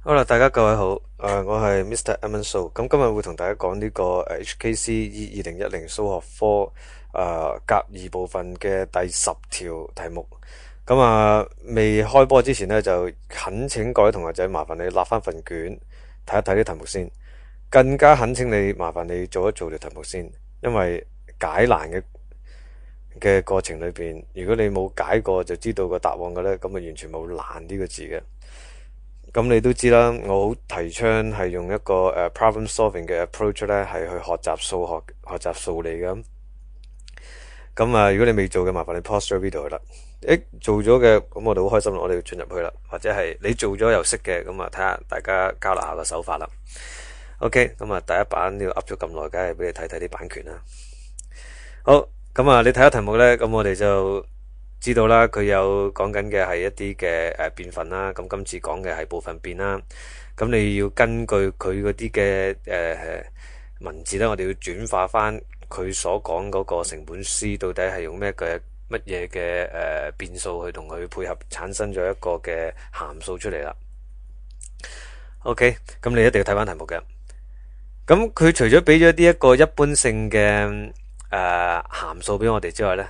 好啦，大家各位好，我係 Mr. Emin So，咁今日會同大家講呢個HKCE 2010數學科甲二部分嘅第10條題目。咁未開波之前呢，就懇請各位同學仔麻煩你立翻份卷睇一睇啲題目先，更加懇請你麻煩你做一做條題目先，因為解難嘅過程裏邊，如果你冇解過就知道個答案嘅呢，咁啊完全冇難呢個字嘅。咁你都知啦，我好提倡係用一個problem solving 嘅 approach 咧，係去學習數學、學習數理嘅。咁如果你未做嘅，麻煩你 pause 咗 video 去啦。做咗嘅，咁我哋好開心啦，我哋要進入去啦。或者係你做咗又識嘅，咁睇下大家交流下個手法啦。OK，咁第一版呢個 up 咗咁耐，梗係俾你睇睇啲版權啦。好，咁你睇下題目咧，咁我哋就知道啦，佢有講緊嘅係一啲嘅變份啦，咁今次講嘅係部分變啦，咁你要根據佢嗰啲嘅文字咧，我哋要轉化翻佢所講嗰個成本C到底係用乜嘢嘅變數去同佢配合，產生咗一個嘅函數出嚟啦。OK， 咁你一定要睇翻題目嘅。咁佢除咗俾咗啲一個一般性嘅函數俾我哋之外呢，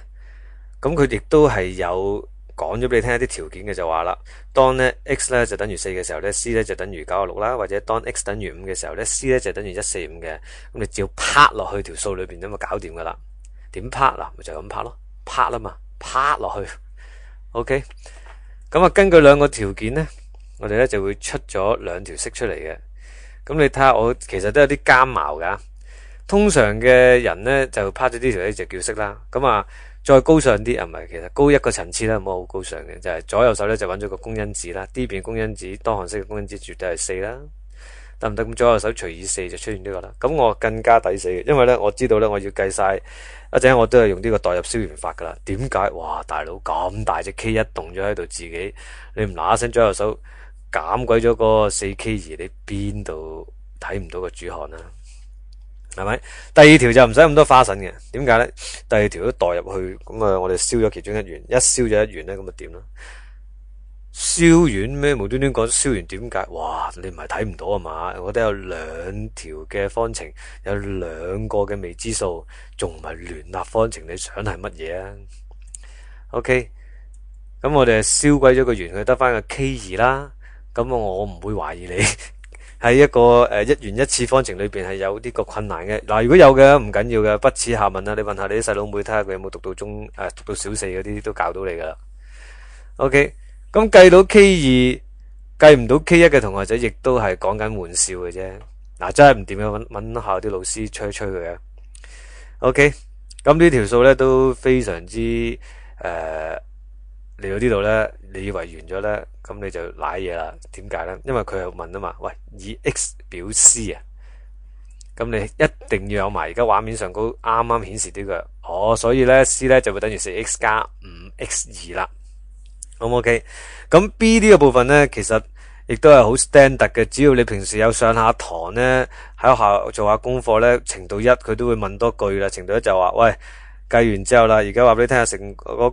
咁佢亦都係有講咗俾你聽一啲條件嘅，就話啦，當呢 x 咧就等於4嘅時候呢， c 咧就等於96啦，或者當 x 等於5嘅時候呢， c 咧就等於145嘅，咁你只要拍落去條數裏邊咁就搞掂噶啦。點拍嗱？咪就咁拍咯，拍啦嘛，拍落去。OK， 咁根據兩個條件呢，我哋呢就會出咗兩條式出嚟嘅。咁你睇下，我其實都有啲奸茅噶。通常嘅人呢，就拍咗呢條呢就叫式啦。咁再高尚啲，唔係，其實高一個層次啦，唔好好高尚嘅，就係左右手咧就揾咗個公因子啦。D 邊公因子，多項式嘅公因子絕對係4啦，得唔得？咁左右手除以4就出現呢個啦。咁我更加抵死嘅，因為咧我知道咧我要計晒一陣，我都係用呢個代入消元法噶啦。點解？哇，大佬咁大隻 K 一動咗喺度，自己你唔嗱一聲左右手減鬼咗個4K2，你邊度睇唔到個主項啊？係咪？第二條就唔使咁多花神嘅，點解呢？第二條都代入去，咁我哋燒咗其中一元，一燒咗一元呢，咁咪點啦？燒完咩？無端端講燒完點解？哇！你唔係睇唔到啊嘛？我覺得有兩條嘅方程，有兩個嘅未知數，仲唔係聯立方程？你想係乜嘢啊？OK，咁我哋燒鬼咗個元，佢得翻個 K2啦。咁我唔會懷疑你。喺一個一元一次方程裏邊係有呢個困難嘅。嗱，如果有嘅唔緊要嘅，不恥下問啦。你問下你啲細佬妹，睇下佢有冇讀到讀到小4嗰啲都教到你噶啦。OK， 咁計到 K2，計唔到 K1嘅同學仔，亦都係講緊玩笑嘅啫。嗱，真係唔掂嘅，搵下啲老師吹一吹佢嘅。OK， 咁呢條數咧都非常之嚟到呢度咧，你以為完咗咧，咁你就瀨嘢啦。點解咧？因為佢係問啊嘛，喂，以 x 表 c 啊，咁你一定要有埋而家畫面上高啱啱顯示呢個，所以咧 c 咧就會等於 4x 加 5x2 啦。咁 OK， 咁 B 呢個部分咧，其實亦都係好 standard 嘅。只要你平時有上下堂咧，喺學校做下功課咧，程度1佢都會問多句啦。程度1就話，喂，計完之後啦，而家話俾你聽下成嗰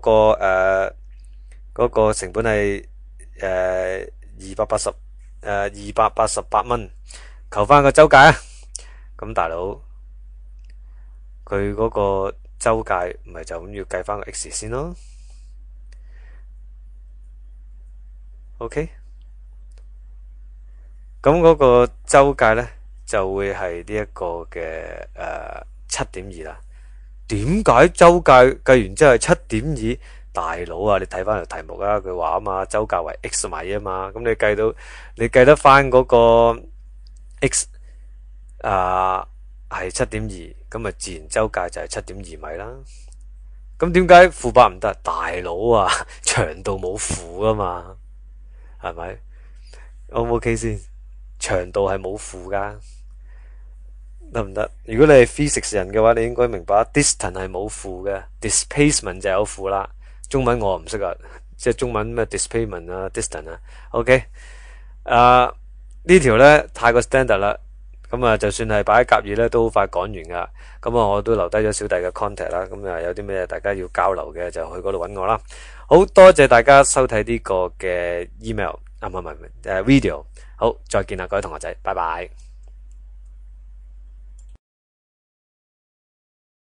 個成本係288蚊，求翻個周界啊！咁大佬佢嗰個周界唔係就咁要計翻個 x 先咯。OK， 咁嗰個周界呢就會係呢一個嘅7.2啦。點解周界計完之後係7.2？大佬啊，你睇翻條題目啊，佢話啊嘛，周界為 x 米啊嘛，咁你計得翻嗰個 x 係7.2，咁自然周界就係7.2米啦。咁點解負8唔得？大佬啊，長度冇負啊嘛，係咪？O 唔 OK 先？長度係冇負噶，得唔得？如果你係 physics 人嘅話，你應該明白 distance 係冇負嘅 ，displacement 就有負啦。中文我唔識啊，即係中文咩 displacement 啊 distance 啊 OK， 呢條咧太過 standard 啦，咁就算係擺喺甲2咧都好快講完噶，咁我都留低咗小弟嘅 contact 啦，咁有啲咩大家要交流嘅就去嗰度揾我啦。好多謝大家收睇呢個嘅 email。唔係，video。好，再見啦，各位同學仔，拜拜。